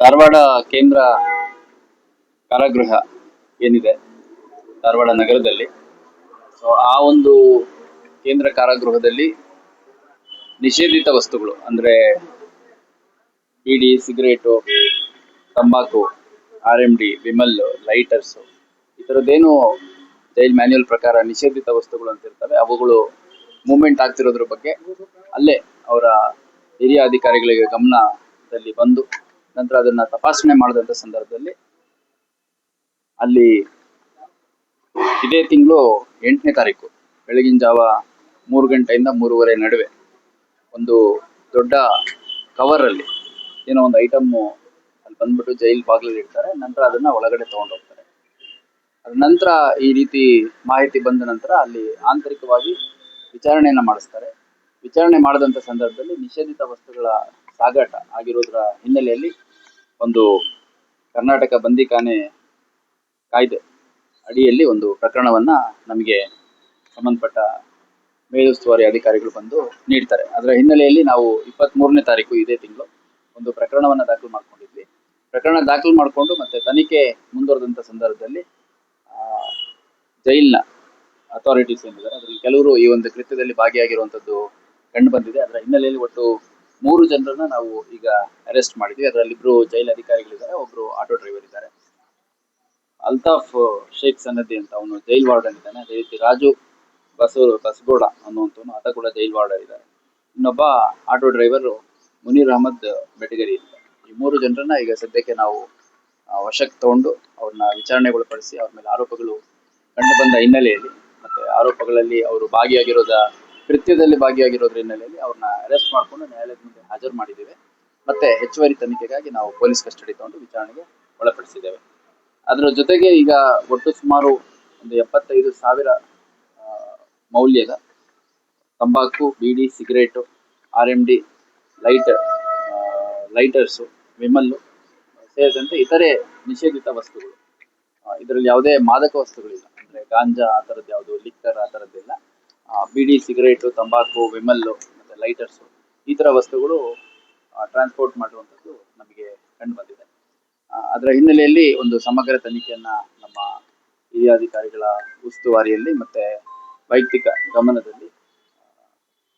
ಧಾರವಾಡ ಕೇಂದ್ರ ಕಾರಾಗೃಹ ಏನಿದೆ ಧಾರವಾಡ ನಗರದಲ್ಲಿ, ಸೊ ಆ ಒಂದು ಕೇಂದ್ರ ಕಾರಾಗೃಹದಲ್ಲಿ ನಿಷೇಧಿತ ವಸ್ತುಗಳು ಅಂದ್ರೆ ಬೀಡಿ, ಸಿಗರೇಟು, ತಂಬಾಕು, RMD, ವಿಮಲ್, ಲೈಟರ್ಸ್ ಈ ಥರದ್ದೇನು ಜೈಲ್ ಮ್ಯಾನ್ಯುಯಲ್ ಪ್ರಕಾರ ನಿಷೇಧಿತ ವಸ್ತುಗಳು ಅಂತ ಇರ್ತವೆ ಅವುಗಳು ಮೂವ್ಮೆಂಟ್ ಆಗ್ತಿರೋದ್ರ ಬಗ್ಗೆ ಅಲ್ಲೇ ಅವರ ಹಿರಿಯ ಅಧಿಕಾರಿಗಳಿಗೆ ಗಮನದಲ್ಲಿ ಬಂದು ನಂತರ ಅದನ್ನ ತಪಾಸಣೆ ಮಾಡಿದಂಥ ಸಂದರ್ಭದಲ್ಲಿ ಅಲ್ಲಿ ಇದೇ ತಿಂಗಳು 8ನೇ ತಾರೀಕು ಬೆಳಗಿನ ಜಾವ 3 ಗಂಟೆಯಿಂದ 3:30 ನಡುವೆ ಒಂದು ದೊಡ್ಡ ಕವರ್ ಅಲ್ಲಿ ಏನೋ ಒಂದು ಐಟಮ್ ಅಲ್ಲಿ ಬಂದ್ಬಿಟ್ಟು ಜೈಲ್ ಬಾಗಿಲಲ್ಲಿ ಇಡ್ತಾರೆ. ನಂತರ ಅದನ್ನ ಒಳಗಡೆ ತಗೊಂಡು ಹೋಗ್ತಾರೆ. ಅದ ನಂತರ ಈ ರೀತಿ ಮಾಹಿತಿ ಬಂದ ನಂತರ ಅಲ್ಲಿ ಆಂತರಿಕವಾಗಿ ವಿಚಾರಣೆಯನ್ನ ಮಾಡಿಸ್ತಾರೆ. ವಿಚಾರಣೆ ಮಾಡಿದಂಥ ಸಂದರ್ಭದಲ್ಲಿ ನಿಷೇಧಿತ ವಸ್ತುಗಳ ಸಾಗಾಟ ಆಗಿರೋದ್ರ ಹಿನ್ನೆಲೆಯಲ್ಲಿ ಒಂದು ಕರ್ನಾಟಕ ಬಂದಿಖಾನೆ ಕಾಯ್ದೆ ಅಡಿಯಲ್ಲಿ ಒಂದು ಪ್ರಕರಣವನ್ನ ನಮಗೆ ಸಂಬಂಧಪಟ್ಟ ಮೇಲುಸ್ತುವಾರಿ ಅಧಿಕಾರಿಗಳು ಬಂದು ನೀಡ್ತಾರೆ. ಅದರ ಹಿನ್ನೆಲೆಯಲ್ಲಿ ನಾವು 23ನೇ ತಾರೀಕು ಇದೇ ತಿಂಗಳು ಒಂದು ಪ್ರಕರಣವನ್ನ ದಾಖಲು ಮಾಡ್ಕೊಂಡಿದ್ವಿ. ಪ್ರಕರಣ ದಾಖಲು ಮಾಡಿಕೊಂಡು ಮತ್ತೆ ತನಿಖೆ ಮುಂದುವರೆದಂಥ ಸಂದರ್ಭದಲ್ಲಿ ಜೈಲ್ನ ಅಥಾರಿಟೀಸ್ ಏನಿದ್ದಾರೆ ಅದರಲ್ಲಿ ಕೆಲವರು ಈ ಒಂದು ಕೃತ್ಯದಲ್ಲಿ ಭಾಗಿಯಾಗಿರುವಂಥದ್ದು ಕಂಡು ಬಂದಿದೆ. ಅದರ ಹಿನ್ನೆಲೆಯಲ್ಲಿ ಒಟ್ಟು 3 ಜನರನ್ನ ನಾವು ಈಗ ಅರೆಸ್ಟ್ ಮಾಡಿದ್ವಿ. ಅದರಲ್ಲಿ 2 ಜೈಲ್ ಅಧಿಕಾರಿಗಳಿದ್ದಾರೆ, ಒಬ್ರು ಆಟೋ ಡ್ರೈವರ್ ಇದ್ದಾರೆ. ಅಲ್ತಾಫ್ ಶೇಖ್ ಸನ್ನದಿ ಅಂತ ಅವನು ಜೈಲ್ ವಾರ್ಡನ್ ಇದ್ದಾನೆ. ಅದೇ ರೀತಿ ರಾಜು ಬಸಗೋಡ ಅನ್ನುವಂಥವನು ಆತ ಕೂಡ ಜೈಲ್ ವಾರ್ಡನ್ ಇದ್ದಾರೆ. ಇನ್ನೊಬ್ಬ ಆಟೋ ಡ್ರೈವರ್ ಮುನೀರ್ ಅಹಮದ್ ಬೆಟಗೇರಿ ಅಂತ. ಈ 3 ಜನರನ್ನ ಈಗ ಸದ್ಯಕ್ಕೆ ನಾವು ವಶಕ್ಕೆ ತಗೊಂಡು ಅವ್ರನ್ನ ವಿಚಾರಣೆಗೊಳಪಡಿಸಿ ಅವ್ರ ಮೇಲೆ ಆರೋಪಗಳು ಕಂಡು ಬಂದ ಹಿನ್ನೆಲೆಯಲ್ಲಿ ಮತ್ತೆ ಆರೋಪಗಳಲ್ಲಿ ಅವರು ಕೃತ್ಯದಲ್ಲಿ ಭಾಗಿಯಾಗಿರೋದ್ರ ಹಿನ್ನೆಲೆಯಲ್ಲಿ ಅವ್ರನ್ನ ಅರೆಸ್ಟ್ ಮಾಡಿಕೊಂಡು ನ್ಯಾಯಾಲಯದ ಮುಂದೆ ಹಾಜರು ಮಾಡಿದ್ದೇವೆ. ಮತ್ತೆ ಹೆಚ್ಚುವರಿ ತನಿಖೆಗಾಗಿ ನಾವು ಪೊಲೀಸ್ ಕಸ್ಟಡಿ ತಗೊಂಡು ವಿಚಾರಣೆಗೆ ಒಳಪಡಿಸಿದ್ದೇವೆ. ಅದರ ಜೊತೆಗೆ ಈಗ ಒಟ್ಟು ಸುಮಾರು ಒಂದು 75,000 ಮೌಲ್ಯದ ತಂಬಾಕು, ಬೀಡಿ, ಸಿಗರೇಟು, RMD, ಲೈಟರ್ಸು, ವಿಮಲ್ಲು ಸೇರಿದಂತೆ ಇತರೆ ನಿಷೇಧಿತ ವಸ್ತುಗಳು, ಇದರಲ್ಲಿ ಯಾವುದೇ ಮಾದಕ ವಸ್ತುಗಳಿಲ್ಲ, ಅಂದ್ರೆ ಗಾಂಜಾ ಆ ಥರದ್ದು ಯಾವುದು, ಲಿಕ್ಕರ್ ಆ ಥರದ್ದಿಲ್ಲ. ಬೀಡಿ, ಸಿಗರೇಟು, ತಂಬಾಕು, ವಿಮಲ್ಲು ಮತ್ತೆ ಲೈಟರ್ಸು ಈ ಥರ ವಸ್ತುಗಳು ಟ್ರಾನ್ಸ್ಪೋರ್ಟ್ ಮಾಡಿರುವಂಥದ್ದು ನಮಗೆ ಕಂಡು ಬಂದಿದೆ. ಅದರ ಹಿನ್ನೆಲೆಯಲ್ಲಿ ಒಂದು ಸಮಗ್ರ ತನಿಖೆಯನ್ನ ನಮ್ಮ ಹಿರಿಯ ಅಧಿಕಾರಿಗಳ ಉಸ್ತುವಾರಿಯಲ್ಲಿ ಮತ್ತೆ ವೈಯಕ್ತಿಕ ಗಮನದಲ್ಲಿ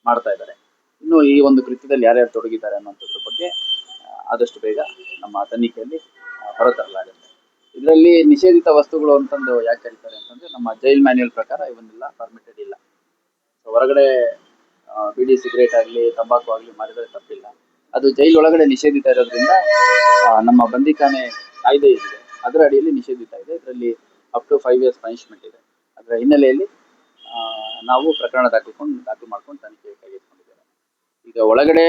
ಮಾಡ್ತಾ ಇದ್ದಾರೆ. ಇನ್ನು ಈ ಒಂದು ಕೃತ್ಯದಲ್ಲಿ ಯಾರ್ಯಾರು ತೊಡಗಿದ್ದಾರೆ ಅನ್ನುವಂಥದ್ರ ಬಗ್ಗೆ ಆದಷ್ಟು ಬೇಗ ನಮ್ಮ ತನಿಖೆಯಲ್ಲಿ ಹೊರತರಲಾಗುತ್ತೆ. ಇದರಲ್ಲಿ ನಿಷೇಧಿತ ವಸ್ತುಗಳು ಅಂತಂದು ಯಾಕೆ ಕರೀತಾರೆ ಅಂತಂದ್ರೆ ನಮ್ಮ ಜೈಲ್ ಮ್ಯಾನ್ಯುಯಲ್ ಪ್ರಕಾರ ಇವನ್ನೆಲ್ಲ ಪರ್ಮಿಟೆಡ್ ಇಲ್ಲ. ಹೊರಗಡೆ ಬೀಡಿ, ಸಿಗರೇಟ್ ಆಗಲಿ ತಂಬಾಕು ಆಗಲಿ ಮಾರಿದರೆ ತಪ್ಪಿಲ್ಲ. ಅದು ಜೈಲ್ ಒಳಗಡೆ ನಿಷೇಧಿತ ಇರೋದ್ರಿಂದ ನಮ್ಮ ಬಂದಿಖಾನೆ ಕಾಯ್ದೆ ಇದೆ ಅದರ ಅಡಿಯಲ್ಲಿ ನಿಷೇಧಿತ ಇದೆ. ಇದರಲ್ಲಿ ಅಪ್ ಟು 5 years ಪನಿಷ್ಮೆಂಟ್ ಇದೆ. ಅದರ ಹಿನ್ನೆಲೆಯಲ್ಲಿ ನಾವು ಪ್ರಕರಣ ದಾಖಲು ಮಾಡ್ಕೊಂಡು ತನಿಖೆ ಕೈಗೆತ್ತಿಕೊಂಡಿದ್ದೇವೆ. ಈಗ ಒಳಗಡೆ